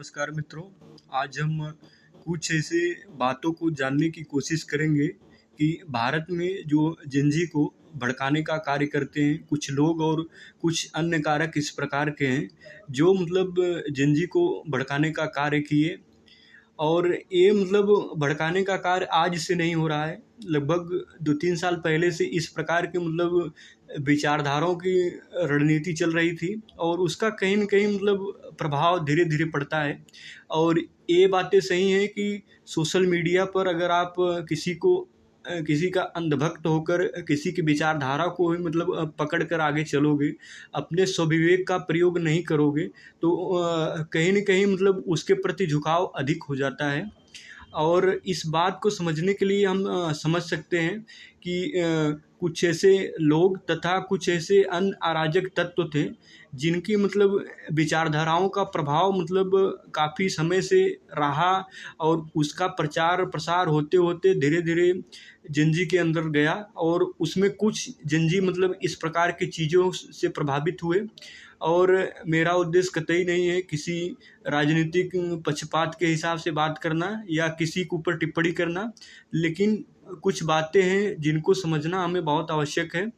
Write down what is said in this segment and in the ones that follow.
नमस्कार मित्रों। आज हम कुछ ऐसे बातों को जानने की कोशिश करेंगे कि भारत में जो जेनजी को भड़काने का कार्य करते हैं कुछ लोग और कुछ अन्य कारक इस प्रकार के हैं जो जेनजी को भड़काने का कार्य किए। और ये भड़काने का कार्य आज से नहीं हो रहा है। लगभग 2-3 साल पहले से इस प्रकार के विचारधाराओं की रणनीति चल रही थी और उसका कहीं न कहीं प्रभाव धीरे-धीरे पड़ता है। और ये बातें सही हैं कि सोशल मीडिया पर अगर आप किसी का अंधभक्त होकर किसी की विचारधारा को ही पकड़ कर आगे चलोगे, अपने स्वविवेक का प्रयोग नहीं करोगे तो कहीं न कहीं उसके प्रति झुकाव अधिक हो जाता है। और इस बात को समझने के लिए हम समझ सकते हैं कि कुछ ऐसे लोग तथा कुछ ऐसे अन्य अराजक तत्व थे जिनकी विचारधाराओं का प्रभाव काफ़ी समय से रहा और उसका प्रचार प्रसार होते होते धीरे धीरे जेनजी के अंदर गया और उसमें कुछ जेनजी इस प्रकार की चीज़ों से प्रभावित हुए। और मेरा उद्देश्य कतई नहीं है किसी राजनीतिक पक्षपात के हिसाब से बात करना या किसी के ऊपर टिप्पणी करना, लेकिन कुछ बातें हैं जिनको समझना हमें बहुत आवश्यक है।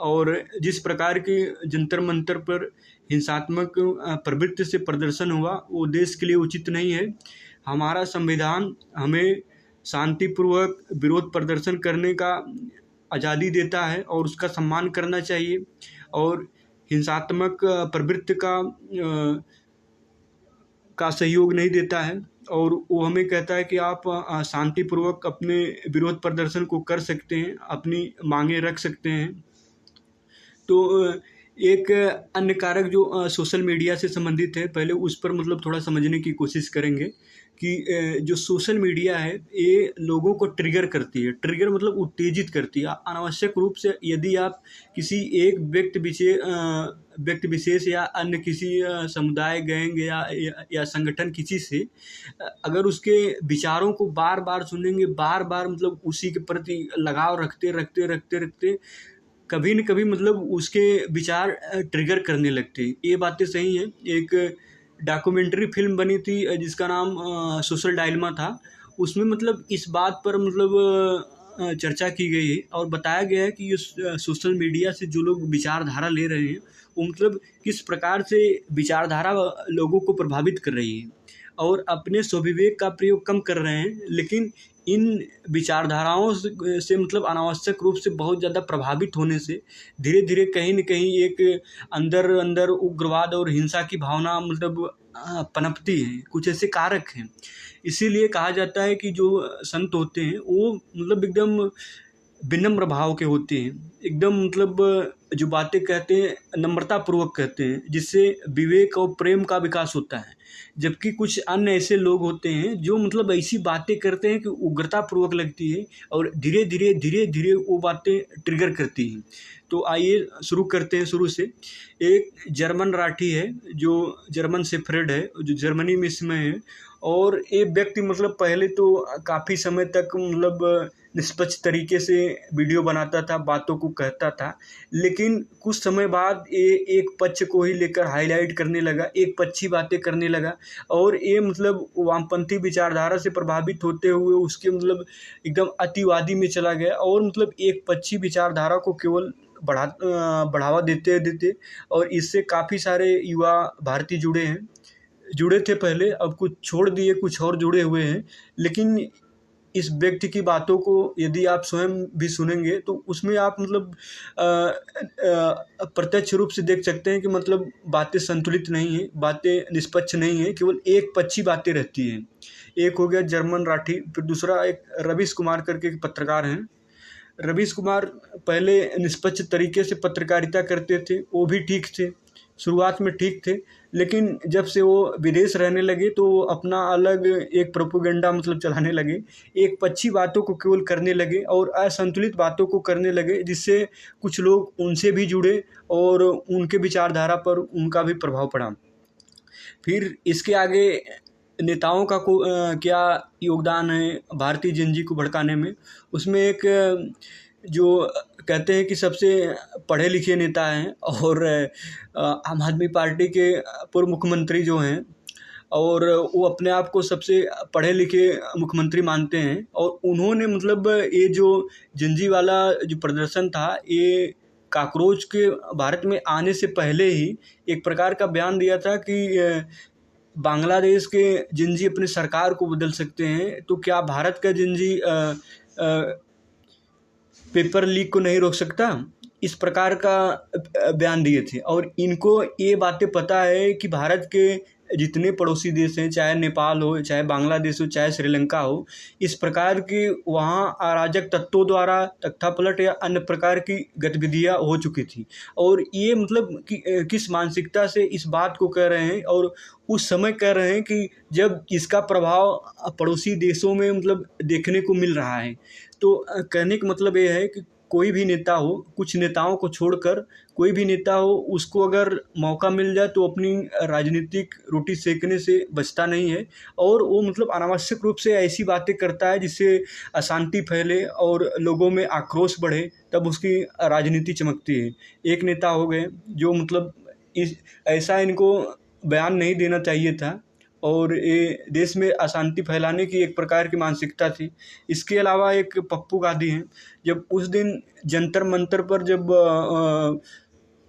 और जिस प्रकार के जंतर मंतर पर हिंसात्मक प्रवृत्ति से प्रदर्शन हुआ वो देश के लिए उचित नहीं है। हमारा संविधान हमें शांतिपूर्वक विरोध प्रदर्शन करने का आज़ादी देता है और उसका सम्मान करना चाहिए और हिंसात्मक प्रवृत्ति का सहयोग नहीं देता है। और वो हमें कहता है कि आप शांतिपूर्वक अपने विरोध प्रदर्शन को कर सकते हैं, अपनी मांगें रख सकते हैं। तो एक अन्य कारक जो सोशल मीडिया से संबंधित है, पहले उस पर थोड़ा समझने की कोशिश करेंगे कि जो सोशल मीडिया है ये लोगों को ट्रिगर करती है। ट्रिगर उत्तेजित करती है अनावश्यक रूप से। यदि आप किसी एक व्यक्ति विशेष या अन्य किसी समुदाय, गैंग या संगठन किसी से अगर उसके विचारों को बार बार सुनेंगे, बार बार उसी के प्रति लगाव रखते कभी न कभी उसके विचार ट्रिगर करने लगते हैं। ये बातें सही हैं। एक डॉक्यूमेंट्री फिल्म बनी थी जिसका नाम सोशल डायलेमा था। उसमें इस बात पर चर्चा की गई है और बताया गया है कि ये सोशल मीडिया से जो लोग विचारधारा ले रहे हैं वो किस प्रकार से विचारधारा लोगों को प्रभावित कर रही है और अपने स्वविवेक का प्रयोग कम कर रहे हैं, लेकिन इन विचारधाराओं से अनावश्यक रूप से बहुत ज़्यादा प्रभावित होने से धीरे धीरे कहीं न कहीं एक अंदर उग्रवाद और हिंसा की भावना पनपती है। कुछ ऐसे कारक हैं। इसीलिए कहा जाता है कि जो संत होते हैं वो एकदम विनम्र भाव के होते हैं, एकदम जो बातें कहते हैं नम्रतापूर्वक कहते हैं, जिससे विवेक और प्रेम का विकास होता है। जबकि कुछ अन्य ऐसे लोग होते हैं जो ऐसी बातें करते हैं कि उग्रतापूर्वक लगती है और धीरे धीरे वो बातें ट्रिगर करती हैं। तो आइए शुरू करते हैं शुरू से। एक जर्मन राठी है जो जर्मन शेफर्ड है, जो जर्मनी में इसमें है। और ये व्यक्ति पहले तो काफ़ी समय तक निष्पक्ष तरीके से वीडियो बनाता था, बातों को कहता था, लेकिन कुछ समय बाद ये एक पक्ष को ही लेकर हाईलाइट करने लगा, एक पक्षी बातें करने लगा और ये वामपंथी विचारधारा से प्रभावित होते हुए उसके एकदम अतिवादी में चला गया और एक पक्षी विचारधारा को केवल बढ़ावा देते और इससे काफ़ी सारे युवा भारतीय जुड़े थे पहले, अब कुछ छोड़ दिए, कुछ और जुड़े हुए हैं। लेकिन इस व्यक्ति की बातों को यदि आप स्वयं भी सुनेंगे तो उसमें आप प्रत्यक्ष रूप से देख सकते हैं कि बातें संतुलित नहीं है, बातें निष्पक्ष नहीं है, केवल एक पक्षी बातें रहती हैं। एक हो गया जर्मन राठी, फिर दूसरा एक रवीश कुमार करके एक पत्रकार हैं। रवीश कुमार पहले निष्पक्ष तरीके से पत्रकारिता करते थे, वो भी ठीक थे, शुरुआत में ठीक थे, लेकिन जब से वो विदेश रहने लगे तो अपना अलग एक प्रोपेगेंडा चलाने लगे, एक पक्षी बातों को केवल करने लगे और असंतुलित बातों को करने लगे, जिससे कुछ लोग उनसे भी जुड़े और उनके विचारधारा पर उनका भी प्रभाव पड़ा। फिर इसके आगे नेताओं का क्या योगदान है भारतीय जेनजी को भड़काने में। उसमें एक जो कहते हैं कि सबसे पढ़े लिखे नेता हैं और आम आदमी पार्टी के पूर्व मुख्यमंत्री जो हैं और वो अपने आप को सबसे पढ़े लिखे मुख्यमंत्री मानते हैं। और उन्होंने मतलब ये जो जिंजी वाला जो प्रदर्शन था, ये कॉकरोच के भारत में आने से पहले ही एक प्रकार का बयान दिया था कि बांग्लादेश के जिंजी अपनी सरकार को बदल सकते हैं, तो क्या भारत का जिंजी पेपर लीक को नहीं रोक सकता। इस प्रकार का बयान दिए थे। और इनको ये बातें पता है कि भारत के जितने पड़ोसी देश हैं, चाहे नेपाल हो, चाहे बांग्लादेश हो, चाहे श्रीलंका हो, इस प्रकार की वहाँ अराजक तत्वों द्वारा तख्तापलट या अन्य प्रकार की गतिविधियाँ हो चुकी थी। और ये मतलब किस मानसिकता से इस बात को कह रहे हैं, और उस समय कह रहे हैं कि जब इसका प्रभाव पड़ोसी देशों में मतलब देखने को मिल रहा है। तो कहने का मतलब ये है कि कोई भी नेता हो, कुछ नेताओं को छोड़कर कोई भी नेता हो, उसको अगर मौका मिल जाए तो अपनी राजनीतिक रोटी सेकने से बचता नहीं है। और वो मतलब अनावश्यक रूप से ऐसी बातें करता है जिससे अशांति फैले और लोगों में आक्रोश बढ़े, तब उसकी राजनीति चमकती है। एक नेता हो गए जो मतलब ऐसा इनको बयान नहीं देना चाहिए था, और ये देश में अशांति फैलाने की एक प्रकार की मानसिकता थी। इसके अलावा एक पप्पू गांधी हैं, जब उस दिन जंतर मंतर पर जब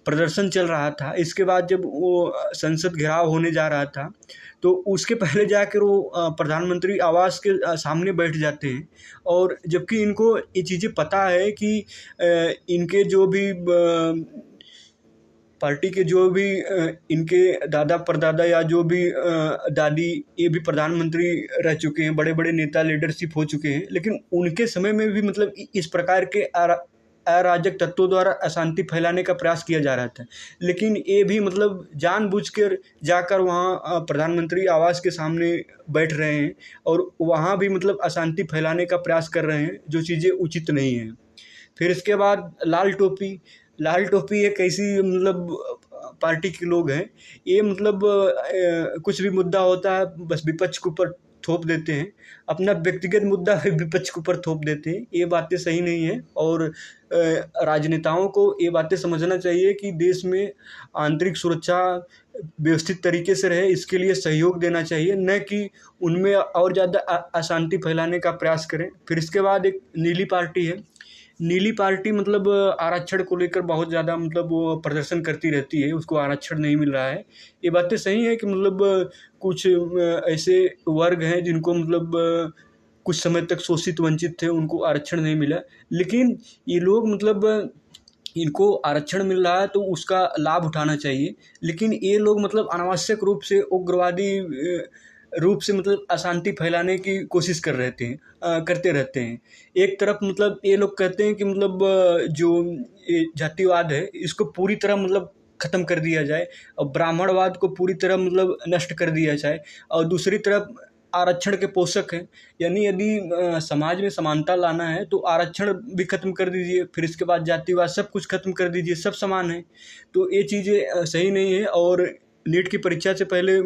प्रदर्शन चल रहा था, इसके बाद जब वो संसद घेराव होने जा रहा था, तो उसके पहले जाकर वो प्रधानमंत्री आवास के सामने बैठ जाते हैं। और जबकि इनको ये चीज़ें पता है कि इनके जो भी पार्टी के जो भी इनके दादा परदादा या जो भी दादी, ये भी प्रधानमंत्री रह चुके हैं, बड़े बड़े नेता लीडरशिप हो चुके हैं, लेकिन उनके समय में भी मतलब इस प्रकार के अराजक तत्वों द्वारा अशांति फैलाने का प्रयास किया जा रहा था। लेकिन ये भी मतलब जानबूझकर जाकर वहाँ प्रधानमंत्री आवास के सामने बैठ रहे हैं और वहाँ भी मतलब अशांति फैलाने का प्रयास कर रहे हैं, जो चीज़ें उचित नहीं हैं। फिर इसके बाद लाल टोपी एक ऐसी मतलब पार्टी के लोग हैं, ये मतलब कुछ भी मुद्दा होता है बस विपक्ष के ऊपर थोप देते हैं, अपना व्यक्तिगत मुद्दा विपक्ष के ऊपर थोप देते हैं। ये बातें सही नहीं है। और राजनेताओं को ये बातें समझना चाहिए कि देश में आंतरिक सुरक्षा व्यवस्थित तरीके से रहे, इसके लिए सहयोग देना चाहिए, न कि उनमें और ज़्यादा अशांति फैलाने का प्रयास करें। फिर इसके बाद एक नीली पार्टी है। नीली पार्टी मतलब आरक्षण को लेकर बहुत ज़्यादा मतलब वो प्रदर्शन करती रहती है, उसको आरक्षण नहीं मिल रहा है। ये बातें सही है कि मतलब कुछ ऐसे वर्ग हैं जिनको मतलब कुछ समय तक शोषित वंचित थे, उनको आरक्षण नहीं मिला। लेकिन ये लोग मतलब इनको आरक्षण मिल रहा है तो उसका लाभ उठाना चाहिए। लेकिन ये लोग मतलब अनावश्यक रूप से उग्रवादी रूप से मतलब अशांति फैलाने की कोशिश करते रहते हैं। एक तरफ मतलब ये लोग कहते हैं कि मतलब जो ये जातिवाद है इसको पूरी तरह मतलब ख़त्म कर दिया जाए और ब्राह्मणवाद को पूरी तरह मतलब नष्ट कर दिया जाए, और दूसरी तरफ आरक्षण के पोषक हैं, यानी यदि समाज में समानता लाना है तो आरक्षण भी खत्म कर दीजिए, फिर इसके बाद जातिवाद, सब कुछ खत्म कर दीजिए, सब समान है। तो ये चीज़ें सही नहीं है। और नीट की परीक्षा से पहले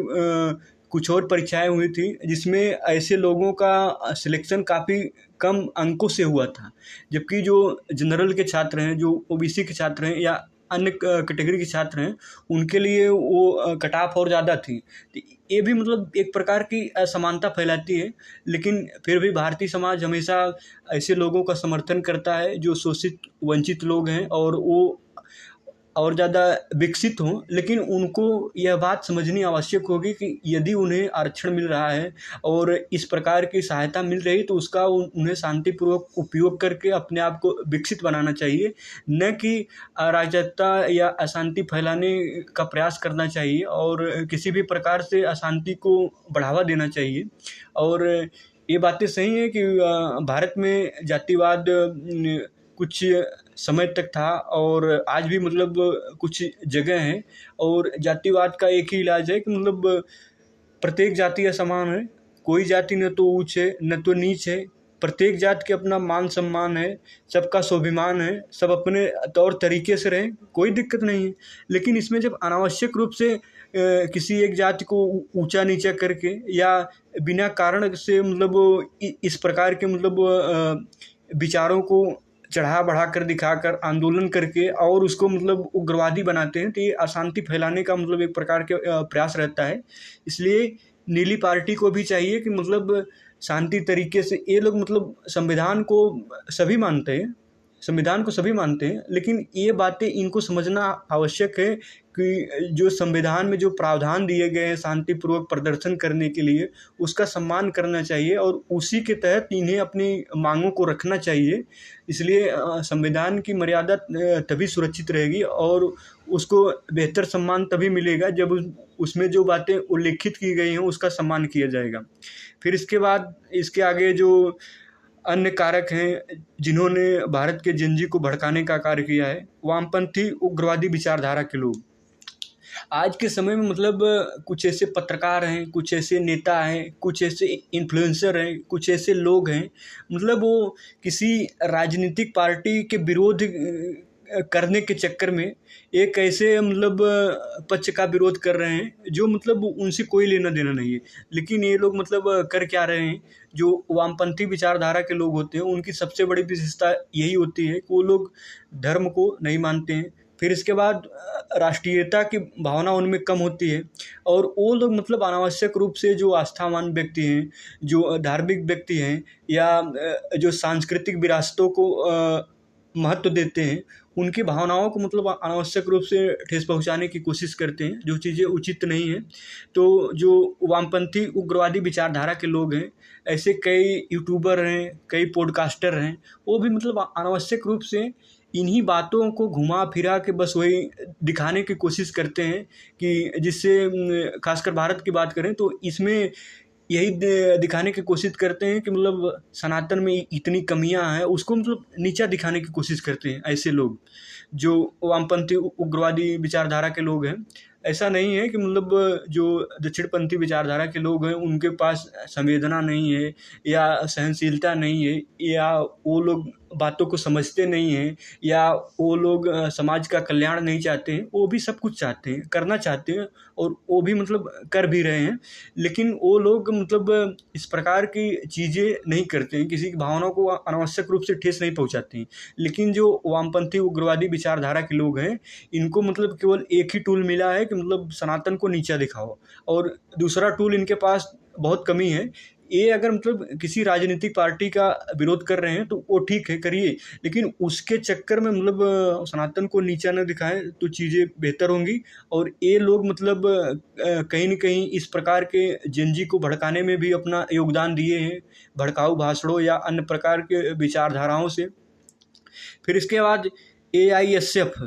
कुछ और परीक्षाएं हुई थी जिसमें ऐसे लोगों का सिलेक्शन काफ़ी कम अंकों से हुआ था, जबकि जो जनरल के छात्र हैं, जो ओबीसी के छात्र हैं या अन्य कैटेगरी के छात्र हैं, उनके लिए वो कट ऑफ और ज़्यादा थी। तो ये भी मतलब एक प्रकार की असमानता फैलाती है। लेकिन फिर भी भारतीय समाज हमेशा ऐसे लोगों का समर्थन करता है जो शोषित वंचित लोग हैं और वो और ज़्यादा विकसित हों। लेकिन उनको यह बात समझनी आवश्यक होगी कि यदि उन्हें आरक्षण मिल रहा है और इस प्रकार की सहायता मिल रही, तो उसका उन्हें शांतिपूर्वक उपयोग करके अपने आप को विकसित बनाना चाहिए, न कि अराजकता या अशांति फैलाने का प्रयास करना चाहिए और किसी भी प्रकार से अशांति को बढ़ावा देना चाहिए। और ये बातें सही हैं कि भारत में जातिवाद कुछ समय तक था और आज भी मतलब कुछ जगह हैं, और जातिवाद का एक ही इलाज है कि मतलब प्रत्येक जाति असमान है, कोई जाति न तो ऊंच है न तो नीच है, प्रत्येक जाति के अपना मान सम्मान है, सबका स्वाभिमान है, सब अपने तौर तरीके से रहें, कोई दिक्कत नहीं है। लेकिन इसमें जब अनावश्यक रूप से किसी एक जाति को ऊंचा नीचा करके या बिना कारण से मतलब इस प्रकार के मतलब विचारों को चढ़ा बढ़ा कर दिखाकर आंदोलन करके और उसको मतलब उग्रवादी बनाते हैं, तो ये अशांति फैलाने का मतलब एक प्रकार के प्रयास रहता है। इसलिए नीली पार्टी को भी चाहिए कि मतलब शांति तरीके से, ये लोग मतलब सभी मानते हैं संविधान को सभी मानते हैं, लेकिन ये बातें इनको समझना आवश्यक है कि जो संविधान में जो प्रावधान दिए गए हैं शांतिपूर्वक प्रदर्शन करने के लिए, उसका सम्मान करना चाहिए और उसी के तहत इन्हें अपनी मांगों को रखना चाहिए। इसलिए संविधान की मर्यादा तभी सुरक्षित रहेगी और उसको बेहतर सम्मान तभी मिलेगा जब उसमें जो बातें उल्लिखित की गई हैं उसका सम्मान किया जाएगा। फिर इसके बाद इसके आगे जो अन्य कारक हैं जिन्होंने भारत के जनजी को भड़काने का कार्य किया है, वामपंथी उग्रवादी विचारधारा के लोग। आज के समय में मतलब कुछ ऐसे पत्रकार हैं, कुछ ऐसे नेता हैं, कुछ ऐसे इन्फ्लुएंसर हैं, कुछ ऐसे लोग हैं, मतलब वो किसी राजनीतिक पार्टी के विरोध करने के चक्कर में एक ऐसे मतलब पक्ष का विरोध कर रहे हैं जो मतलब उनसे कोई लेना देना नहीं है। लेकिन ये लोग मतलब कर क्या रहे हैं, जो वामपंथी विचारधारा के लोग होते हैं उनकी सबसे बड़ी विशेषता यही होती है कि वो लोग धर्म को नहीं मानते हैं। फिर इसके बाद राष्ट्रीयता की भावना उनमें कम होती है और वो लोग मतलब अनावश्यक रूप से जो आस्थावान व्यक्ति हैं, जो धार्मिक व्यक्ति हैं या जो सांस्कृतिक विरासतों को महत्व देते हैं, उनकी भावनाओं को मतलब अनावश्यक रूप से ठेस पहुंचाने की कोशिश करते हैं, जो चीज़ें उचित नहीं हैं। तो जो वामपंथी उग्रवादी विचारधारा के लोग हैं, ऐसे कई यूट्यूबर हैं, कई पॉडकास्टर हैं, वो भी मतलब अनावश्यक रूप से इन्हीं बातों को घुमा फिरा के बस वही दिखाने की कोशिश करते हैं कि जिससे खासकर भारत की बात करें तो इसमें यही दिखाने की कोशिश करते हैं कि मतलब सनातन में इतनी कमियां हैं, उसको मतलब नीचा दिखाने की कोशिश करते हैं ऐसे लोग जो वामपंथी उग्रवादी विचारधारा के लोग हैं। ऐसा नहीं है कि मतलब जो दक्षिणपंथी विचारधारा के लोग हैं उनके पास संवेदना नहीं है या सहनशीलता नहीं है या वो लोग बातों को समझते नहीं हैं या वो लोग समाज का कल्याण नहीं चाहते हैं। वो भी सब कुछ चाहते हैं, करना चाहते हैं और वो भी मतलब कर भी रहे हैं, लेकिन वो लोग मतलब इस प्रकार की चीज़ें नहीं करते हैं, किसी की भावनाओं को अनावश्यक रूप से ठेस नहीं पहुंचाते हैं। लेकिन जो वामपंथी उग्रवादी विचारधारा के लोग हैं, इनको मतलब केवल एक ही टूल मिला है कि मतलब सनातन को नीचा दिखाओ, और दूसरा टूल इनके पास बहुत कमी है। ये अगर मतलब किसी राजनीतिक पार्टी का विरोध कर रहे हैं तो वो ठीक है, करिए, लेकिन उसके चक्कर में मतलब सनातन को नीचा न दिखाएं तो चीज़ें बेहतर होंगी। और ये लोग मतलब कहीं न कहीं इस प्रकार के जनजी को भड़काने में भी अपना योगदान दिए हैं, भड़काऊ भाषणों या अन्य प्रकार के विचारधाराओं से। फिर इसके बाद AISF,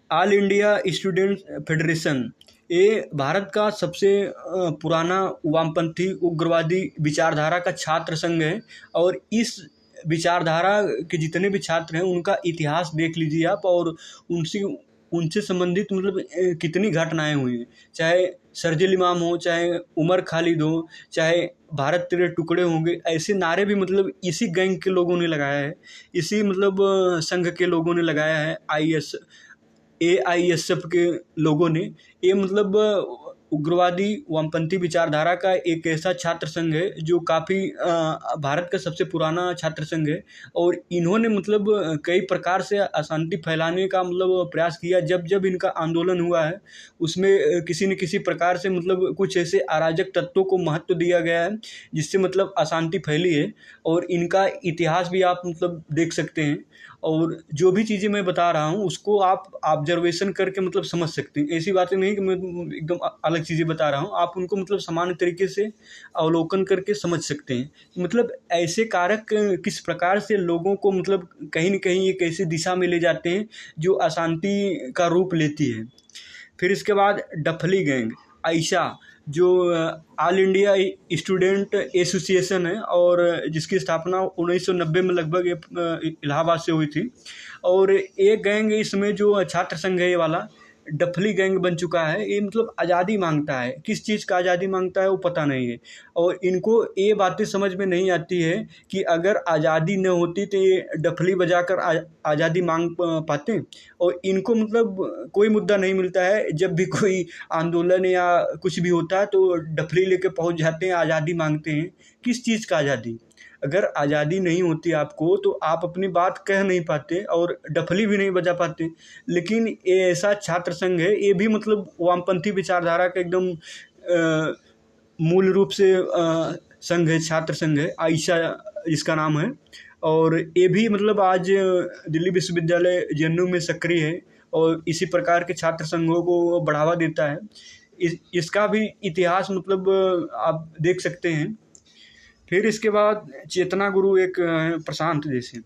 all India student federation, ये भारत का सबसे पुराना वामपंथी उग्रवादी विचारधारा का छात्र संघ है। और इस विचारधारा के जितने भी छात्र हैं उनका इतिहास देख लीजिए आप, और उनसे संबंधित मतलब कितनी घटनाएं हुई हैं, चाहे शर्जील इमाम हो, चाहे उमर खालिद हो, चाहे भारत तेरे टुकड़े होंगे, ऐसे नारे भी मतलब इसी गैंग के लोगों ने लगाया है, इसी मतलब संघ के लोगों ने लगाया है, AISF के लोगों ने। ये मतलब उग्रवादी वामपंथी विचारधारा का एक ऐसा छात्र संघ है जो काफ़ी भारत का सबसे पुराना छात्र संघ है। और इन्होंने मतलब कई प्रकार से अशांति फैलाने का मतलब प्रयास किया। जब जब इनका आंदोलन हुआ है उसमें किसी न किसी प्रकार से मतलब कुछ ऐसे अराजक तत्वों को महत्व दिया गया है जिससे मतलब अशांति फैली है। और इनका इतिहास भी आप मतलब देख सकते हैं, और जो भी चीज़ें मैं बता रहा हूँ उसको आप ऑब्जर्वेशन करके मतलब समझ सकते हैं। ऐसी बातें नहीं कि मैं एकदम अलग चीज़ें बता रहा हूँ, आप उनको मतलब सामान्य तरीके से अवलोकन करके समझ सकते हैं। मतलब ऐसे कारक किस प्रकार से लोगों को मतलब कहीं न कहीं एक ऐसी दिशा में ले जाते हैं जो अशांति का रूप लेती है। फिर इसके बाद डफली गैंग, आयशा, जो ऑल इंडिया स्टूडेंट एसोसिएशन है और जिसकी स्थापना 1990 में लगभग इलाहाबाद से हुई थी। और ये गैंग इसमें जो छात्र संघ है ये वाला डफली गैंग बन चुका है। ये मतलब आज़ादी मांगता है, किस चीज़ का आज़ादी मांगता है वो पता नहीं है। और इनको ये बातें समझ में नहीं आती है कि अगर आज़ादी न होती तो ये डफली बजाकर आज़ादी मांग पाते। और इनको मतलब कोई मुद्दा नहीं मिलता है, जब भी कोई आंदोलन या कुछ भी होता है तो डफली लेके पहुंच जाते हैं, आज़ादी मांगते हैं। किस चीज़ का आज़ादी? अगर आज़ादी नहीं होती आपको तो आप अपनी बात कह नहीं पाते और डफली भी नहीं बजा पाते। लेकिन ये ऐसा छात्र संघ है, ये भी मतलब वामपंथी विचारधारा का एकदम मूल रूप से संघ है, छात्र संघ है, आयशा इसका नाम है। और ये भी मतलब आज दिल्ली विश्वविद्यालय जेएनयू में सक्रिय है और इसी प्रकार के छात्र संघों को बढ़ावा देता है। इसका भी इतिहास मतलब आप देख सकते हैं। फिर इसके बाद चेतना गुरु एक प्रशांत जैसे,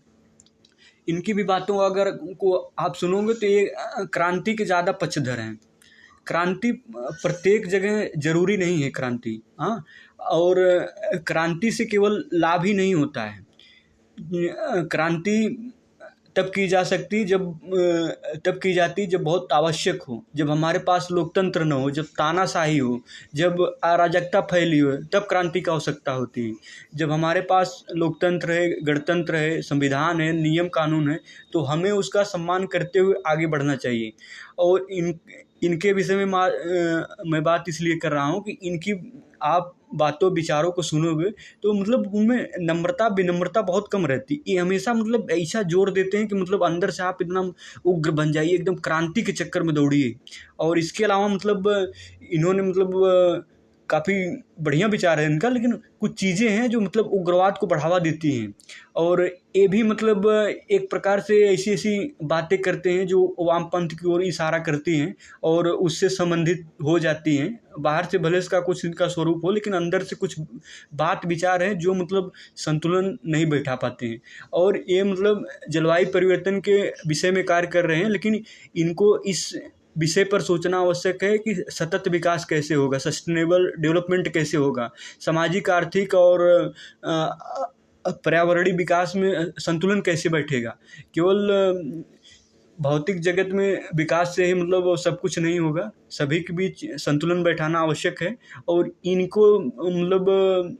इनकी भी बातों अगर को आप सुनोगे तो ये क्रांति के ज़्यादा पक्षधर हैं। क्रांति प्रत्येक जगह जरूरी नहीं है क्रांति, हाँ, और क्रांति से केवल लाभ ही नहीं होता है। क्रांति तब की जा सकती तब की जाती जब बहुत आवश्यक हो, जब हमारे पास लोकतंत्र न हो, जब तानाशाही हो, जब अराजकता फैली हो, तब क्रांति की आवश्यकता होती है। जब हमारे पास लोकतंत्र है, गणतंत्र है, संविधान है, नियम कानून है, तो हमें उसका सम्मान करते हुए आगे बढ़ना चाहिए। और इनके विषय में मैं बात इसलिए कर रहा हूँ कि इनकी आप बातों विचारों को सुनोगे तो मतलब उनमें नम्रता विनम्रता बहुत कम रहती। ये हमेशा मतलब ऐसा जोर देते हैं कि मतलब अंदर से आप इतना उग्र बन जाइए, एकदम क्रांति के चक्कर में दौड़िए। और इसके अलावा मतलब इन्होंने मतलब काफ़ी बढ़िया विचार है इनका, लेकिन कुछ चीज़ें हैं जो मतलब उग्रवाद को बढ़ावा देती हैं। और ये भी मतलब एक प्रकार से ऐसी ऐसी बातें करते हैं जो वामपंथ की ओर इशारा करती हैं और उससे संबंधित हो जाती हैं। बाहर से भले इसका कुछ इनका स्वरूप हो, लेकिन अंदर से कुछ बात विचार हैं जो मतलब संतुलन नहीं बैठा पाते हैं। और ये मतलब जलवायु परिवर्तन के विषय में कार्य कर रहे हैं, लेकिन इनको इस विषय पर सोचना आवश्यक है कि सतत विकास कैसे होगा, सस्टेनेबल डेवलपमेंट कैसे होगा, सामाजिक, आर्थिक और पर्यावरणीय विकास में संतुलन कैसे बैठेगा। केवल भौतिक जगत में विकास से ही मतलब सब कुछ नहीं होगा, सभी के बीच संतुलन बैठाना आवश्यक है। और इनको मतलब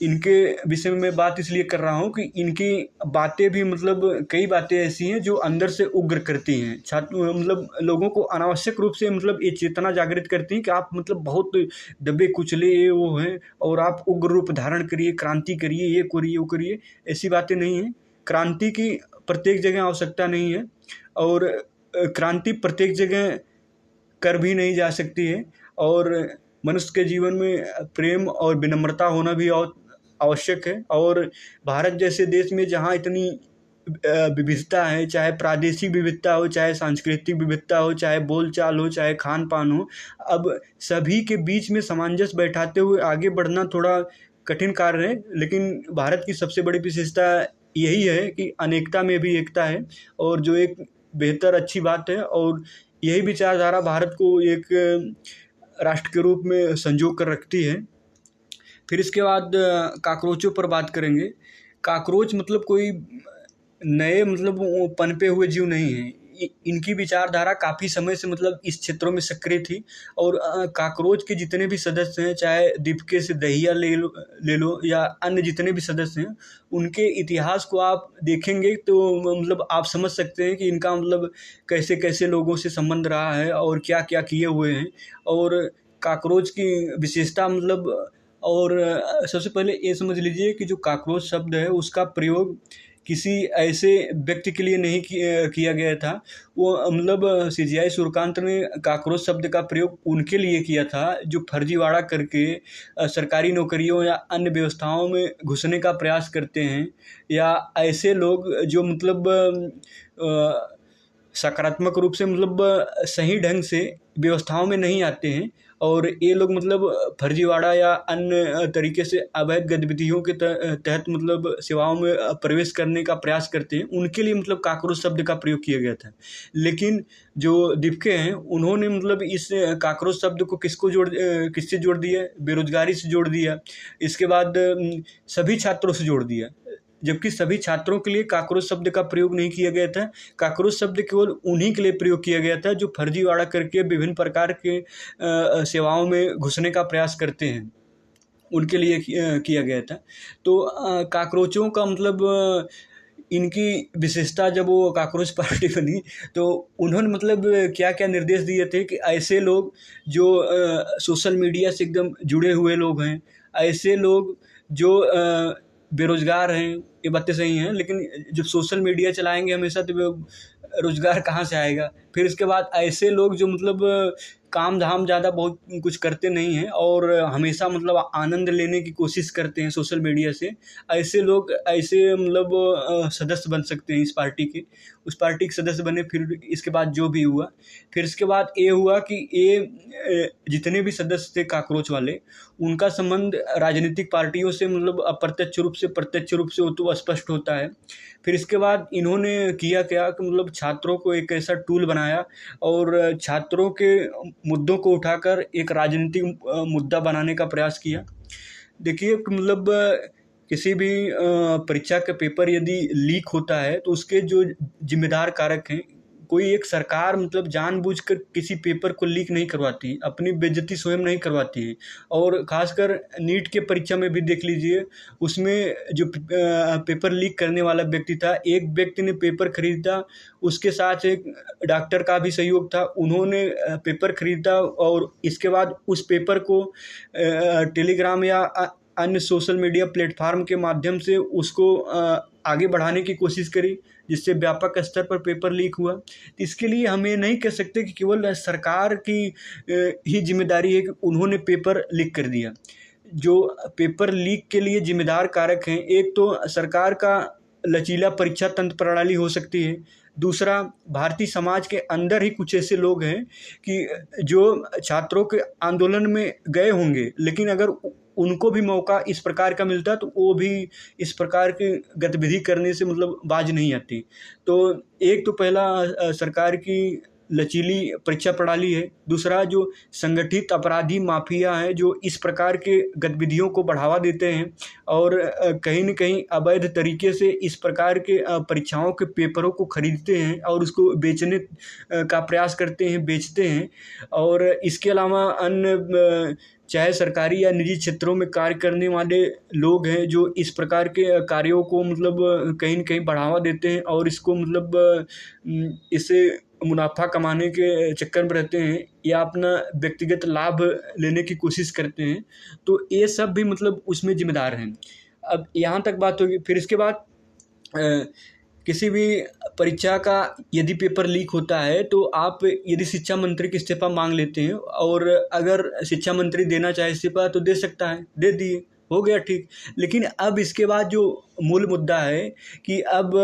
इनके विषय में मैं बात इसलिए कर रहा हूँ कि इनकी बातें भी मतलब कई बातें ऐसी हैं जो अंदर से उग्र करती हैं, छात्र मतलब लोगों को अनावश्यक रूप से मतलब ये चेतना जागृत करती हैं कि आप मतलब बहुत दबे कुचले ये वो हैं और आप उग्र रूप धारण करिए, क्रांति करिए, ये करिए वो करिए। ऐसी बातें नहीं हैं। क्रांति की प्रत्येक जगह आवश्यकता नहीं है और क्रांति प्रत्येक जगह कर भी नहीं जा सकती है। और मनुष्य के जीवन में प्रेम और विनम्रता होना भी आवश्यक है। और भारत जैसे देश में जहाँ इतनी विविधता है, चाहे प्रादेशिक विविधता हो, चाहे सांस्कृतिक विविधता हो, चाहे बोलचाल हो, चाहे खान पान हो, अब सभी के बीच में सामंजस्य बैठाते हुए आगे बढ़ना थोड़ा कठिन कार्य है। लेकिन भारत की सबसे बड़ी विशेषता यही है कि अनेकता में भी एकता है, और जो एक बेहतर अच्छी बात है। और यही विचारधारा भारत को एक राष्ट्र के रूप में संजो कर रखती है। फिर इसके बाद काकरोचों पर बात करेंगे। काकरोच मतलब कोई नए मतलब पनपे हुए जीव नहीं है। इनकी विचारधारा काफ़ी समय से मतलब इस क्षेत्रों में सक्रिय थी। और काकरोच के जितने भी सदस्य हैं, चाहे दीपके से दहिया ले लो या अन्य जितने भी सदस्य हैं, उनके इतिहास को आप देखेंगे तो मतलब आप समझ सकते हैं कि इनका मतलब कैसे कैसे लोगों से संबंध रहा है और क्या क्या किए हुए हैं। और काकरोच की विशेषता मतलब, और सबसे पहले ये समझ लीजिए कि जो काकरोच शब्द है उसका प्रयोग किसी ऐसे व्यक्ति के लिए नहीं किया गया था। वो मतलब सीजीआई सूर्यकांत ने काकरोच शब्द का प्रयोग उनके लिए किया था जो फर्जीवाड़ा करके सरकारी नौकरियों या अन्य व्यवस्थाओं में घुसने का प्रयास करते हैं, या ऐसे लोग जो मतलब सकारात्मक रूप से मतलब सही ढंग से व्यवस्थाओं में नहीं आते हैं। और ये लोग मतलब फर्जीवाड़ा या अन्य तरीके से अवैध गतिविधियों के तहत मतलब सेवाओं में प्रवेश करने का प्रयास करते हैं, उनके लिए मतलब काकरोच शब्द का प्रयोग किया गया था। लेकिन जो दीपके हैं उन्होंने मतलब इस काकरोच शब्द को किससे जोड़ दिया? बेरोजगारी से जोड़ दिया। इसके बाद सभी छात्रों से जोड़ दिया, जबकि सभी छात्रों के लिए काकरोच शब्द का प्रयोग नहीं किया गया था। काकरोच शब्द केवल उन्हीं के लिए प्रयोग किया गया था जो फर्जीवाड़ा करके विभिन्न प्रकार के सेवाओं में घुसने का प्रयास करते हैं, उनके लिए किया गया था। तो काकरोचों का मतलब इनकी विशेषता, जब वो काकरोच पार्टी बनी तो उन्होंने मतलब क्या क्या निर्देश दिए थे कि ऐसे लोग जो सोशल मीडिया से एकदम जुड़े हुए लोग हैं, ऐसे लोग जो बेरोजगार हैं, ये बातें सही हैं, लेकिन जब सोशल मीडिया चलाएंगे हमेशा तो रोजगार कहाँ से आएगा। फिर इसके बाद ऐसे लोग जो मतलब काम धाम ज़्यादा बहुत कुछ करते नहीं हैं और हमेशा मतलब आनंद लेने की कोशिश करते हैं सोशल मीडिया से, ऐसे लोग ऐसे मतलब सदस्य बन सकते हैं इस पार्टी के। उस पार्टी के सदस्य बने, फिर इसके बाद जो भी हुआ, फिर इसके बाद ये हुआ कि ये जितने भी सदस्य थे काकरोच वाले, उनका संबंध राजनीतिक पार्टियों से मतलब अप्रत्यक्ष रूप से प्रत्यक्ष रूप से वो तो स्पष्ट होता है। फिर इसके बाद इन्होंने किया क्या कि मतलब छात्रों को एक ऐसा टूल बनाया और छात्रों के मुद्दों को उठाकर एक राजनीतिक मुद्दा बनाने का प्रयास किया। देखिए कि मतलब किसी भी परीक्षा का पेपर यदि लीक होता है तो उसके जो जिम्मेदार कारक हैं, कोई एक सरकार मतलब जानबूझकर किसी पेपर को लीक नहीं करवाती, अपनी बेइज्जती स्वयं नहीं करवाती है। और खासकर नीट के परीक्षा में भी देख लीजिए, उसमें जो पेपर लीक करने वाला व्यक्ति था, एक व्यक्ति ने पेपर खरीदा, उसके साथ एक डॉक्टर का भी सहयोग था, उन्होंने पेपर खरीदा और इसके बाद उस पेपर को टेलीग्राम या अन्य सोशल मीडिया प्लेटफार्म के माध्यम से उसको आगे बढ़ाने की कोशिश करी, जिससे व्यापक स्तर पर पेपर लीक हुआ। इसके लिए हम ये नहीं कह सकते कि केवल सरकार की ही जिम्मेदारी है कि उन्होंने पेपर लीक कर दिया। जो पेपर लीक के लिए जिम्मेदार कारक हैं, एक तो सरकार का लचीला परीक्षा तंत्र प्रणाली हो सकती है, दूसरा भारतीय समाज के अंदर ही कुछ ऐसे लोग हैं कि जो छात्रों के आंदोलन में गए होंगे, लेकिन अगर उनको भी मौका इस प्रकार का मिलता तो वो भी इस प्रकार की गतिविधि करने से मतलब बाज नहीं आती। तो एक तो पहला सरकार की लचीली परीक्षा प्रणाली है, दूसरा जो संगठित अपराधी माफिया हैं जो इस प्रकार के गतिविधियों को बढ़ावा देते हैं और कहीं न कहीं अवैध तरीके से इस प्रकार के परीक्षाओं के पेपरों को खरीदते हैं और उसको बेचने का प्रयास करते हैं, बेचते हैं। और इसके अलावा अन्य चाहे सरकारी या निजी क्षेत्रों में कार्य करने वाले लोग हैं जो इस प्रकार के कार्यों को मतलब कहीं न कहीं बढ़ावा देते हैं और इसको मतलब इससे मुनाफा कमाने के चक्कर में रहते हैं या अपना व्यक्तिगत लाभ लेने की कोशिश करते हैं। तो ये सब भी मतलब उसमें जिम्मेदार हैं। अब यहाँ तक बात होगी। फिर इसके बाद किसी भी परीक्षा का यदि पेपर लीक होता है तो आप यदि शिक्षा मंत्री का इस्तीफा मांग लेते हैं और अगर शिक्षा मंत्री देना चाहे इस्तीफा तो दे सकता है, दे दिए, हो गया ठीक। लेकिन अब इसके बाद जो मूल मुद्दा है कि अब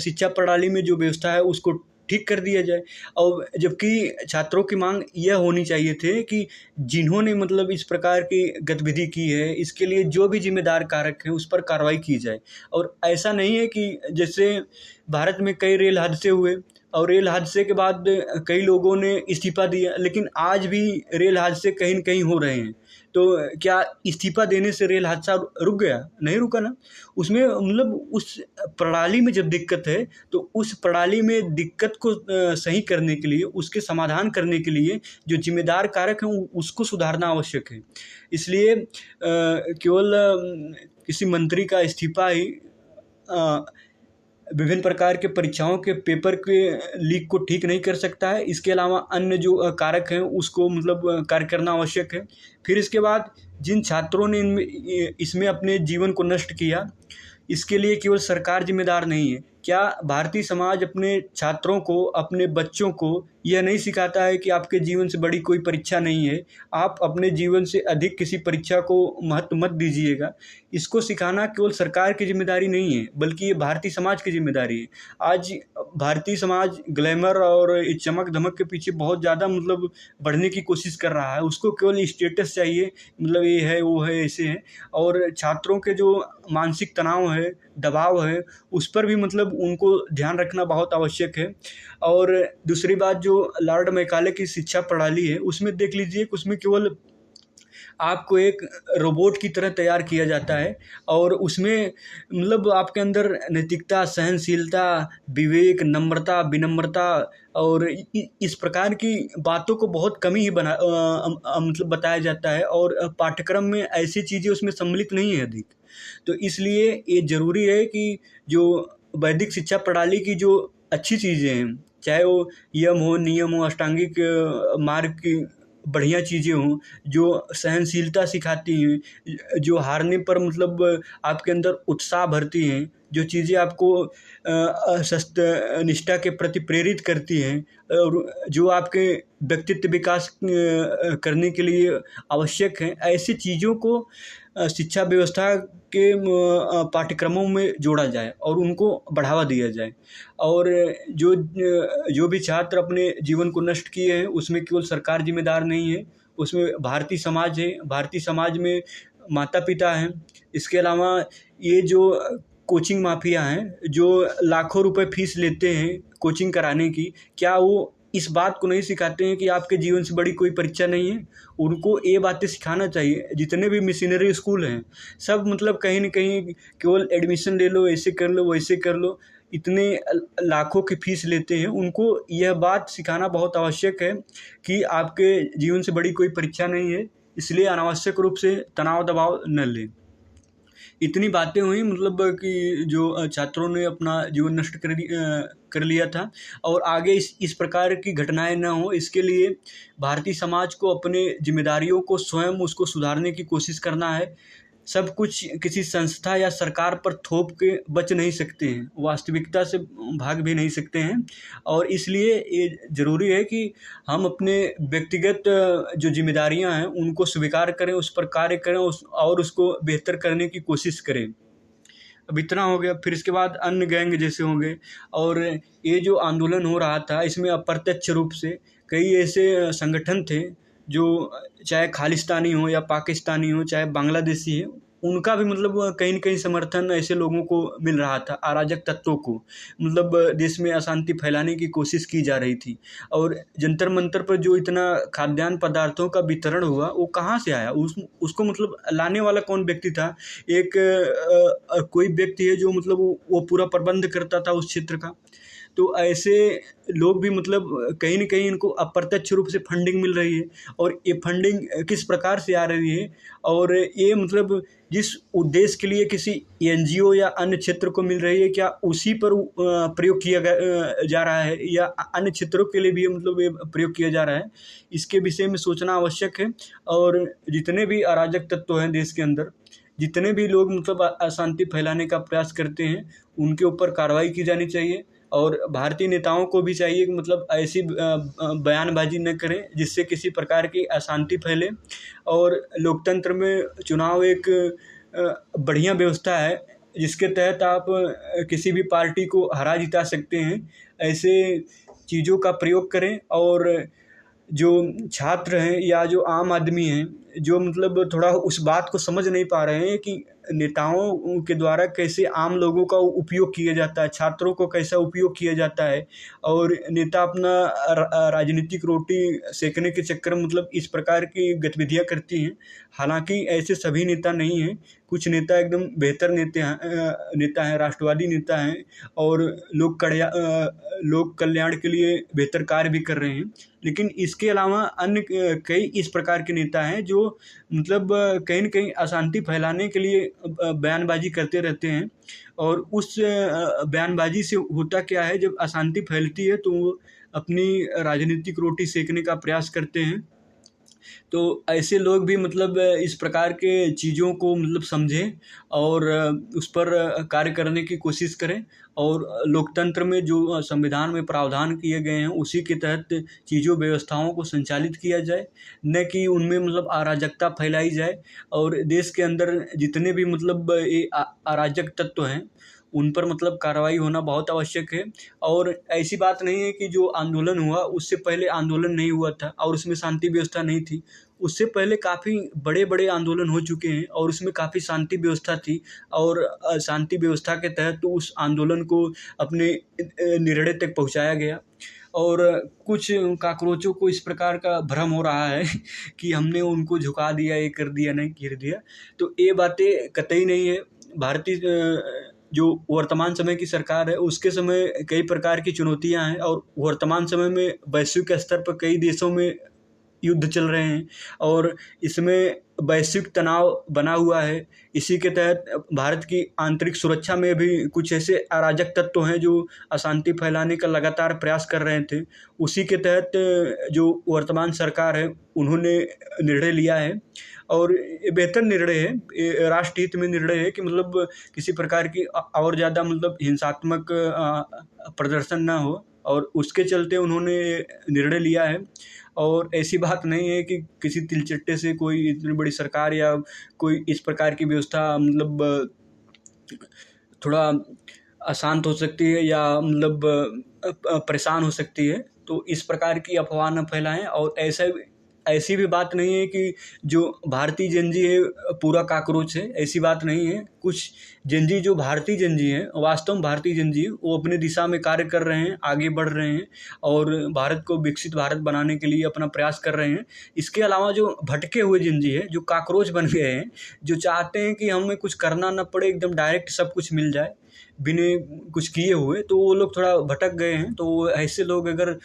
शिक्षा प्रणाली में जो व्यवस्था है उसको ठीक कर दिया जाए। और जबकि छात्रों की मांग यह होनी चाहिए थे कि जिन्होंने मतलब इस प्रकार की गतिविधि की है, इसके लिए जो भी जिम्मेदार कारक हैं उस पर कार्रवाई की जाए। और ऐसा नहीं है कि जैसे भारत में कई रेल हादसे हुए और रेल हादसे के बाद कई लोगों ने इस्तीफा दिया, लेकिन आज भी रेल हादसे कहीं न कहीं हो रहे हैं। तो क्या इस्तीफा देने से रेल हादसा रुक गया? नहीं रुका ना। उसमें मतलब उस प्रणाली में जब दिक्कत है तो उस प्रणाली में दिक्कत को सही करने के लिए, उसके समाधान करने के लिए जो जिम्मेदार कारक हैं उसको सुधारना आवश्यक है। इसलिए केवल किसी मंत्री का इस्तीफा ही विभिन्न प्रकार के परीक्षाओं के पेपर के लीक को ठीक नहीं कर सकता है। इसके अलावा अन्य जो कारक हैं उसको मतलब कार्य करना आवश्यक है। फिर इसके बाद जिन छात्रों ने इसमें अपने जीवन को नष्ट किया, इसके लिए केवल सरकार जिम्मेदार नहीं है। क्या भारतीय समाज अपने छात्रों को, अपने बच्चों को यह नहीं सिखाता है कि आपके जीवन से बड़ी कोई परीक्षा नहीं है, आप अपने जीवन से अधिक किसी परीक्षा को महत्व मत दीजिएगा? इसको सिखाना केवल सरकार की जिम्मेदारी नहीं है, बल्कि ये भारतीय समाज की जिम्मेदारी है। आज भारतीय समाज ग्लैमर और चमक धमक के पीछे बहुत ज़्यादा मतलब बढ़ने की कोशिश कर रहा है। उसको केवल स्टेटस चाहिए, मतलब ये है, वो है, ऐसे है। और छात्रों के जो मानसिक तनाव है, दबाव है, उस पर भी मतलब उनको ध्यान रखना बहुत आवश्यक है। और दूसरी बात, जो लॉर्ड मैकाले की शिक्षा प्रणाली है, उसमें देख लीजिए कि उसमें केवल आपको एक रोबोट की तरह तैयार किया जाता है और उसमें मतलब आपके अंदर नैतिकता, सहनशीलता, विवेक, नम्रता, विनम्रता और इस प्रकार की बातों को बहुत कम ही मतलब बताया जाता है और पाठ्यक्रम में ऐसी चीज़ें उसमें सम्मिलित नहीं है अधिक। तो इसलिए ये ज़रूरी है कि जो वैदिक शिक्षा प्रणाली की जो अच्छी चीज़ें हैं, चाहे वो यम हो, नियम हो, अष्टांगिक मार्ग की बढ़िया चीज़ें हों, जो सहनशीलता सिखाती हैं, जो हारने पर मतलब आपके अंदर उत्साह भरती हैं, जो चीज़ें आपको निष्ठा के प्रति प्रेरित करती हैं और जो आपके व्यक्तित्व विकास करने के लिए आवश्यक हैं, ऐसी चीज़ों को शिक्षा व्यवस्था के पाठ्यक्रमों में जोड़ा जाए और उनको बढ़ावा दिया जाए। और जो भी छात्र अपने जीवन को नष्ट किए हैं, उसमें केवल सरकार जिम्मेदार नहीं है, उसमें भारतीय समाज है। भारतीय समाज में माता-पिता हैं। इसके अलावा ये जो कोचिंग माफिया हैं, जो लाखों रुपए फीस लेते हैं कोचिंग कराने की, क्या वो इस बात को नहीं सिखाते हैं कि आपके जीवन से बड़ी कोई परीक्षा नहीं है? उनको ये बातें सिखाना चाहिए। जितने भी मिशनरी स्कूल हैं, सब मतलब कहीं न कहीं केवल एडमिशन ले लो, ऐसे कर लो, वैसे कर लो, इतने लाखों की फीस लेते हैं। उनको यह बात सिखाना बहुत आवश्यक है कि आपके जीवन से बड़ी कोई परीक्षा नहीं है, इसलिए अनावश्यक रूप से तनाव दबाव न लें। इतनी बातें हुई मतलब कि जो छात्रों ने अपना जीवन नष्ट कर लिया था। और आगे इस प्रकार की घटनाएं न हो, इसके लिए भारतीय समाज को अपने जिम्मेदारियों को स्वयं उसको सुधारने की कोशिश करना है। सब कुछ किसी संस्था या सरकार पर थोप के बच नहीं सकते हैं, वास्तविकता से भाग भी नहीं सकते हैं। और इसलिए ये ज़रूरी है कि हम अपने व्यक्तिगत जो जिम्मेदारियां हैं उनको स्वीकार करें, उस पर कार्य करें, और उसको बेहतर करने की कोशिश करें। अब इतना हो गया, फिर इसके बाद अन्य गैंग जैसे होंगे। और ये जो आंदोलन हो रहा था, इसमें अप्रत्यक्ष रूप से कई ऐसे संगठन थे जो चाहे खालिस्तानी हो या पाकिस्तानी हो, चाहे बांग्लादेशी है, उनका भी मतलब कहीं न कहीं समर्थन ऐसे लोगों को मिल रहा था, अराजक तत्वों को। मतलब देश में अशांति फैलाने की कोशिश की जा रही थी। और जंतर मंतर पर जो इतना खाद्यान्न पदार्थों का वितरण हुआ, वो कहाँ से आया? उसको मतलब लाने वाला कौन व्यक्ति था? एक कोई व्यक्ति है जो मतलब वो पूरा प्रबंध करता था उस क्षेत्र का। तो ऐसे लोग भी मतलब कहीं न कहीं इनको अप्रत्यक्ष रूप से फंडिंग मिल रही है। और ये फंडिंग किस प्रकार से आ रही है, और ये मतलब जिस उद्देश्य के लिए किसी एनजीओ या अन्य क्षेत्र को मिल रही है, क्या उसी पर प्रयोग किया जा रहा है, या अन्य क्षेत्रों के लिए भी मतलब ये प्रयोग किया जा रहा है? इसके विषय में सोचना आवश्यक है। और जितने भी अराजक तत्व हैं देश के अंदर, जितने भी लोग मतलब अशांति फैलाने का प्रयास करते हैं, उनके ऊपर कार्रवाई की जानी चाहिए। और भारतीय नेताओं को भी चाहिए कि मतलब ऐसी बयानबाजी न करें जिससे किसी प्रकार की अशांति फैले। और लोकतंत्र में चुनाव एक बढ़िया व्यवस्था है, जिसके तहत आप किसी भी पार्टी को हरा जिता सकते हैं। ऐसे चीज़ों का प्रयोग करें। और जो छात्र हैं या जो आम आदमी हैं, जो मतलब थोड़ा उस बात को समझ नहीं पा रहे हैं कि नेताओं के द्वारा कैसे आम लोगों का उपयोग किया जाता है, छात्रों को कैसा उपयोग किया जाता है, और नेता अपना राजनीतिक रोटी सेकने के चक्कर में मतलब इस प्रकार की गतिविधियां करती हैं। हालांकि ऐसे सभी नेता नहीं हैं, कुछ नेता एकदम बेहतर नेता हैं, राष्ट्रवादी नेता हैं, और लोक कल्याण के लिए बेहतर कार्य भी कर रहे हैं। लेकिन इसके अलावा अन्य कई इस प्रकार के नेता हैं जो मतलब कहीं न कहीं अशांति फैलाने के लिए बयानबाजी करते रहते हैं। और उस बयानबाजी से होता क्या है, जब अशांति फैलती है तो वो अपनी राजनीतिक रोटी सेकने का प्रयास करते हैं। तो ऐसे लोग भी मतलब इस प्रकार के चीज़ों को मतलब समझें और उस पर कार्य करने की कोशिश करें। और लोकतंत्र में जो संविधान में प्रावधान किए गए हैं, उसी के तहत चीज़ों व्यवस्थाओं को संचालित किया जाए, न कि उनमें मतलब अराजकता फैलाई जाए। और देश के अंदर जितने भी मतलब ये अराजक तत्व हैं, उन पर मतलब कार्रवाई होना बहुत आवश्यक है। और ऐसी बात नहीं है कि जो आंदोलन हुआ उससे पहले आंदोलन नहीं हुआ था और उसमें शांति व्यवस्था नहीं थी। उससे पहले काफ़ी बड़े-बड़े आंदोलन हो चुके हैं और उसमें काफ़ी शांति व्यवस्था थी। और शांति व्यवस्था के तहत तो उस आंदोलन को अपने निर्णय तक पहुँचाया गया। और कुछ काकरोचों को इस प्रकार का भ्रम हो रहा है कि हमने उनको झुका दिया, ये कर दिया, नहीं गिर दिया। तो ये बातें कतई नहीं है। भारतीय जो वर्तमान समय की सरकार है, उसके समय कई प्रकार की चुनौतियां हैं, और वर्तमान समय में वैश्विक स्तर पर कई देशों में युद्ध चल रहे हैं। और इसमें वैश्विक तनाव बना हुआ है। इसी के तहत भारत की आंतरिक सुरक्षा में भी कुछ ऐसे अराजक तत्व हैं जो अशांति फैलाने का लगातार प्रयास कर रहे थे। उसी के तहत जो वर्तमान सरकार है उन्होंने निर्णय लिया है, और ये बेहतर निर्णय है, ये राष्ट्र हित में निर्णय है कि मतलब किसी प्रकार की और ज़्यादा मतलब हिंसात्मक प्रदर्शन ना हो, और उसके चलते उन्होंने निर्णय लिया है। और ऐसी बात नहीं है कि किसी तिलचट्टे से कोई इतनी बड़ी सरकार या कोई इस प्रकार की व्यवस्था मतलब थोड़ा अशांत हो सकती है या मतलब परेशान हो सकती है। तो इस प्रकार की अफवाह न फैलाएं। और ऐसी भी बात नहीं है कि जो भारतीय जनजी है पूरा काकरोच है, ऐसी बात नहीं है। कुछ जनजी जो भारतीय जनजी हैं, वास्तव में भारतीय जनजी है, वो अपने दिशा में कार्य कर रहे हैं, आगे बढ़ रहे हैं और भारत को विकसित भारत बनाने के लिए अपना प्रयास कर रहे हैं। इसके अलावा जो भटके हुए जनजी है, जो काकरोच बन गए हैं, जो चाहते हैं कि हमें कुछ करना न पड़े, एकदम डायरेक्ट सब कुछ मिल जाए बिना कुछ किए हुए, तो वो लोग थोड़ा भटक गए हैं। तो ऐसे लोग अगर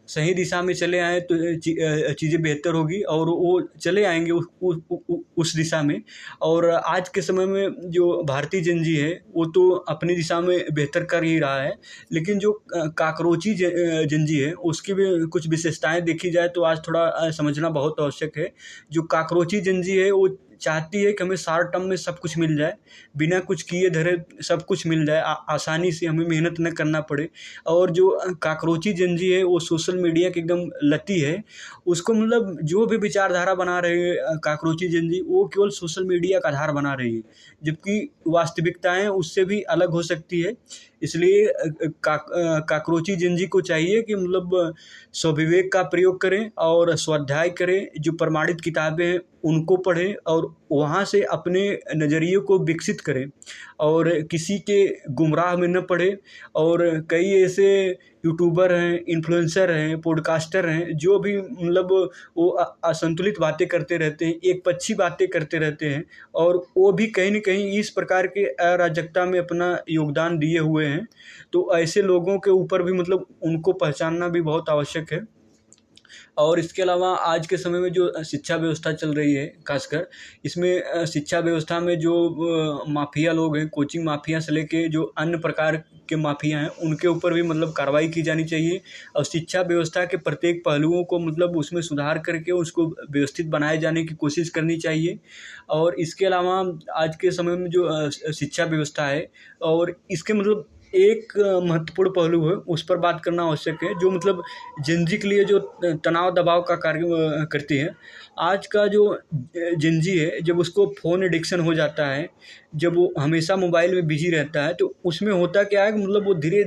सही दिशा में चले आए तो चीज़ें बेहतर होगी, और वो चले आएंगे उस दिशा में। और आज के समय में जो भारतीय जनजी है वो तो अपनी दिशा में बेहतर कर ही रहा है, लेकिन जो काकरोची जनजी है उसकी भी कुछ विशेषताएं देखी जाए तो आज थोड़ा समझना बहुत आवश्यक है। जो काकरोची जनजी है वो चाहती है कि हमें शॉर्ट टर्म में सब कुछ मिल जाए, बिना कुछ किए धरे सब कुछ मिल जाए, आसानी से, हमें मेहनत न करना पड़े। और जो काकरोची जनजी है वो सोशल मीडिया की एकदम लती है। उसको मतलब जो भी विचारधारा बना रहे हैं काकरोची जनजी, वो केवल सोशल मीडिया का आधार बना रही है, जबकि वास्तविकताएं उससे भी अलग हो सकती है। इसलिए काकरोची जनजी को चाहिए कि मतलब स्वविवेक का प्रयोग करें और स्वाध्याय करें, जो प्रमाणित किताबें हैं उनको पढ़ें और वहाँ से अपने नज़रिए को विकसित करें, और किसी के गुमराह में न पड़े। और कई ऐसे यूट्यूबर हैं, इन्फ्लुएंसर हैं, पॉडकास्टर हैं, जो भी मतलब वो असंतुलित बातें करते रहते हैं, एक पक्षी बातें करते रहते हैं, और वो भी कहीं न कहीं इस प्रकार के अराजकता में अपना योगदान दिए हुए हैं। तो ऐसे लोगों के ऊपर भी मतलब उनको पहचानना भी बहुत आवश्यक है। और इसके अलावा आज के समय में जो शिक्षा व्यवस्था चल रही है, खासकर इसमें शिक्षा व्यवस्था में जो माफिया लोग हैं, कोचिंग माफिया से लेके जो अन्य प्रकार के माफिया हैं, उनके ऊपर भी मतलब कार्रवाई की जानी चाहिए। और शिक्षा व्यवस्था के प्रत्येक पहलुओं को मतलब उसमें सुधार करके उसको व्यवस्थित बनाए जाने की कोशिश करनी चाहिए। और इसके अलावा आज के समय में जो शिक्षा व्यवस्था है, और इसके मतलब एक महत्वपूर्ण पहलू है, उस पर बात करना आवश्यक है, जो मतलब जनजी के लिए जो तनाव दबाव का कार्य करती है। आज का जो जनजी है, जब उसको फ़ोन एडिक्शन हो जाता है, जब वो हमेशा मोबाइल में बिजी रहता है, तो उसमें होता क्या है कि मतलब वो धीरे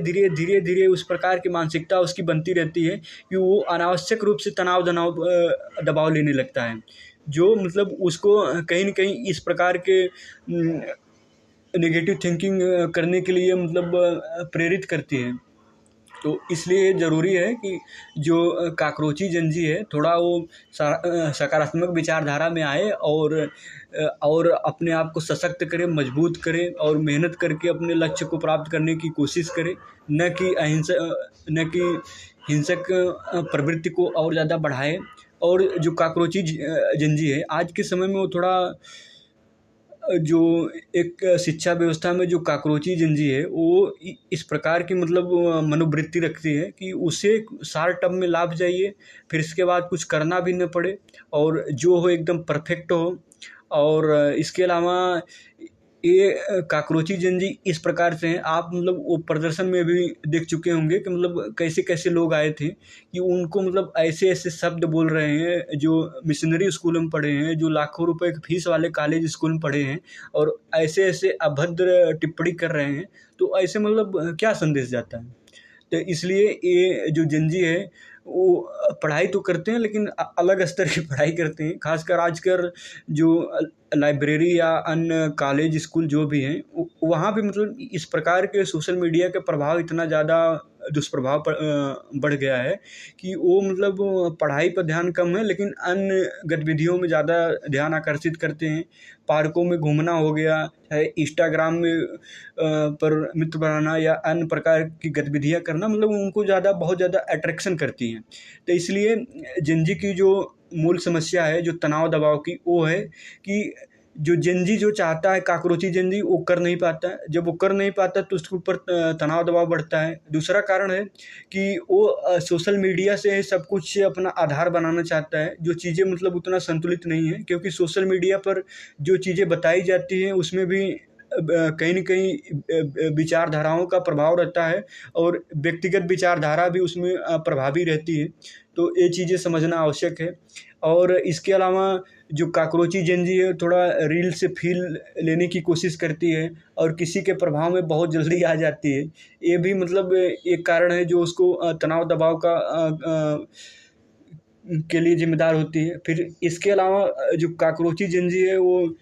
धीरे उस प्रकार की मानसिकता उसकी बनती रहती है कि वो अनावश्यक रूप से दबाव लेने लगता है, जो मतलब उसको कहीं न कहीं इस प्रकार के नेगेटिव थिंकिंग करने के लिए मतलब प्रेरित करती है। तो इसलिए ज़रूरी है कि जो काकरोची जनजी है, थोड़ा वो सकारात्मक विचारधारा में आए और अपने आप को सशक्त करे, मजबूत करे, और मेहनत करके अपने लक्ष्य को प्राप्त करने की कोशिश करे, न कि हिंसक प्रवृत्ति को और ज़्यादा बढ़ाए। और जो काकरोची जनजी है आज के समय में, वो थोड़ा जो एक शिक्षा व्यवस्था में जो काकरोची जनजी है, वो इस प्रकार की मतलब मनोवृत्ति रखती है कि उसे शॉर्ट टर्म में लाभ चाहिए, फिर इसके बाद कुछ करना भी न पड़े, और जो हो एकदम परफेक्ट हो। और इसके अलावा ये काकरोची जनजी इस प्रकार से हैं, आप मतलब वो प्रदर्शन में भी देख चुके होंगे कि मतलब कैसे कैसे लोग आए थे कि उनको मतलब ऐसे ऐसे शब्द बोल रहे हैं, जो मिशनरी स्कूल में पढ़े हैं, जो लाखों रुपए की फीस वाले कॉलेज स्कूल में पढ़े हैं, और ऐसे ऐसे अभद्र टिप्पणी कर रहे हैं। तो ऐसे मतलब क्या संदेश जाता है? तो इसलिए ये जो जनजी है वो पढ़ाई तो करते हैं, लेकिन अलग स्तर की पढ़ाई करते हैं। खासकर आजकल जो लाइब्रेरी या अन्य कॉलेज स्कूल जो भी हैं, वहाँ भी मतलब इस प्रकार के सोशल मीडिया का प्रभाव इतना ज़्यादा दुष्प्रभाव बढ़ गया है कि वो मतलब पढ़ाई पर ध्यान कम है, लेकिन अन्य गतिविधियों में ज़्यादा ध्यान आकर्षित करते हैं। पार्कों में घूमना हो गया, चाहे इंस्टाग्राम में पर मित्र बनाना या अन्य प्रकार की गतिविधियाँ करना, मतलब उनको बहुत ज़्यादा अट्रैक्शन करती हैं। तो इसलिए जेन ज़ी की जो मूल समस्या है, जो तनाव दबाव की, वो है कि जो जेन ज़ी जो चाहता है, कॉकरोची जेन ज़ी, वो कर नहीं पाता है। जब वो कर नहीं पाता तो उसके ऊपर तनाव दबाव बढ़ता है। दूसरा कारण है कि वो सोशल मीडिया से सब कुछ अपना आधार बनाना चाहता है, जो चीज़ें मतलब उतना संतुलित नहीं है, क्योंकि सोशल मीडिया पर जो चीज़ें बताई जाती हैं उसमें भी कहीं न कहीं विचारधाराओं का प्रभाव रहता है और व्यक्तिगत विचारधारा भी उसमें प्रभावी रहती है। तो ये चीज़ें समझना आवश्यक है। और इसके अलावा जो कॉकरोची जेन ज़ी है, थोड़ा रील से फ़ील लेने की कोशिश करती है और किसी के प्रभाव में बहुत जल्दी आ जाती है। ये भी मतलब एक कारण है जो उसको तनाव दबाव का के लिए ज़िम्मेदार होती है। फिर इसके अलावा जो कॉकरोची जेन ज़ी है, वो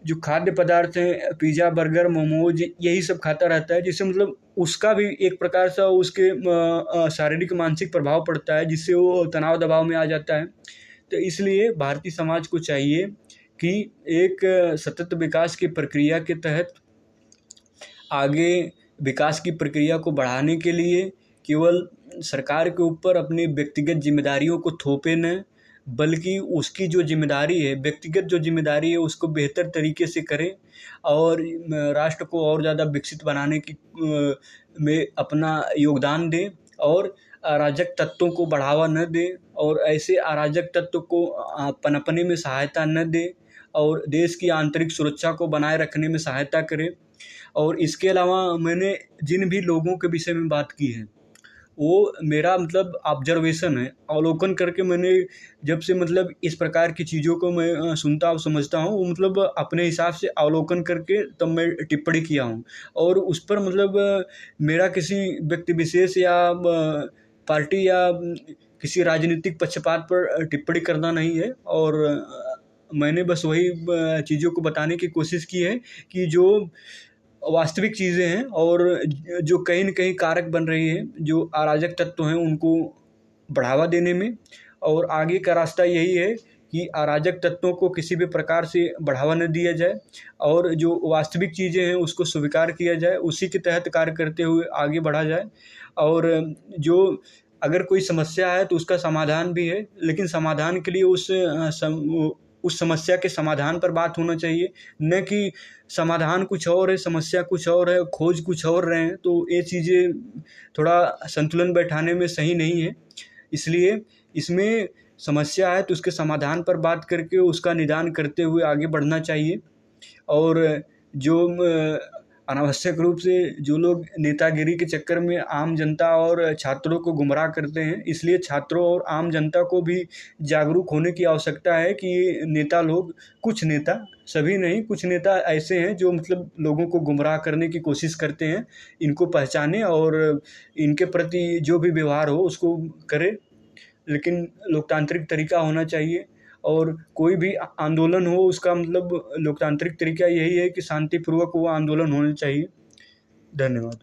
जो खाद्य पदार्थ हैं, पिज़्ज़ा, बर्गर, मोमोज़, यही सब खाता रहता है, जिससे मतलब उसका भी एक प्रकार से उसके शारीरिक मानसिक प्रभाव पड़ता है, जिससे वो तनाव दबाव में आ जाता है। तो इसलिए भारतीय समाज को चाहिए कि एक सतत विकास की प्रक्रिया के तहत आगे विकास की प्रक्रिया को बढ़ाने के लिए केवल सरकार के ऊपर अपनी व्यक्तिगत जिम्मेदारियों को थोपे न, बल्कि उसकी जो जिम्मेदारी है, व्यक्तिगत जो जिम्मेदारी है, उसको बेहतर तरीके से करें और राष्ट्र को और ज़्यादा विकसित बनाने की में अपना योगदान दें और अराजक तत्वों को बढ़ावा न दें और ऐसे अराजक तत्व को पनपने में सहायता न दें और देश की आंतरिक सुरक्षा को बनाए रखने में सहायता करें। और इसके अलावा मैंने जिन भी लोगों के विषय में बात की है, वो मेरा मतलब ऑब्जर्वेशन है, अवलोकन करके मैंने जब से मतलब इस प्रकार की चीज़ों को मैं सुनता और समझता हूँ, वो मतलब अपने हिसाब से अवलोकन करके तब मैं टिप्पणी किया हूँ। और उस पर मतलब मेरा किसी व्यक्ति विशेष या पार्टी या किसी राजनीतिक पक्षपात पर टिप्पणी करना नहीं है। और मैंने बस वही चीज़ों को बताने की कोशिश की है कि जो वास्तविक चीज़ें हैं और जो कहीं न कहीं कारक बन रही है, जो अराजक तत्व हैं उनको बढ़ावा देने में। और आगे का रास्ता यही है कि अराजक तत्वों को किसी भी प्रकार से बढ़ावा न दिया जाए और जो वास्तविक चीज़ें हैं उसको स्वीकार किया जाए, उसी के तहत कार्य करते हुए आगे बढ़ा जाए। और जो अगर कोई समस्या है तो उसका समाधान भी है, लेकिन समाधान के लिए उस समस्या के समाधान पर बात होना चाहिए, न कि समाधान कुछ और है, समस्या कुछ और है, खोज कुछ और रहे हैं। तो ये चीज़ें थोड़ा संतुलन बैठाने में सही नहीं है। इसलिए इसमें समस्या है तो उसके समाधान पर बात करके उसका निदान करते हुए आगे बढ़ना चाहिए। और जो अनावश्यक रूप से जो लोग नेतागिरी के चक्कर में आम जनता और छात्रों को गुमराह करते हैं, इसलिए छात्रों और आम जनता को भी जागरूक होने की आवश्यकता है कि नेता लोग, कुछ नेता, सभी नहीं, कुछ नेता ऐसे हैं जो मतलब लोगों को गुमराह करने की कोशिश करते हैं। इनको पहचानें और इनके प्रति जो भी व्यवहार हो उसको करें, लेकिन लोकतांत्रिक तरीका होना चाहिए। और कोई भी आंदोलन हो उसका मतलब लोकतांत्रिक तरीका यही है कि शांतिपूर्वक वो आंदोलन होना चाहिए। धन्यवाद।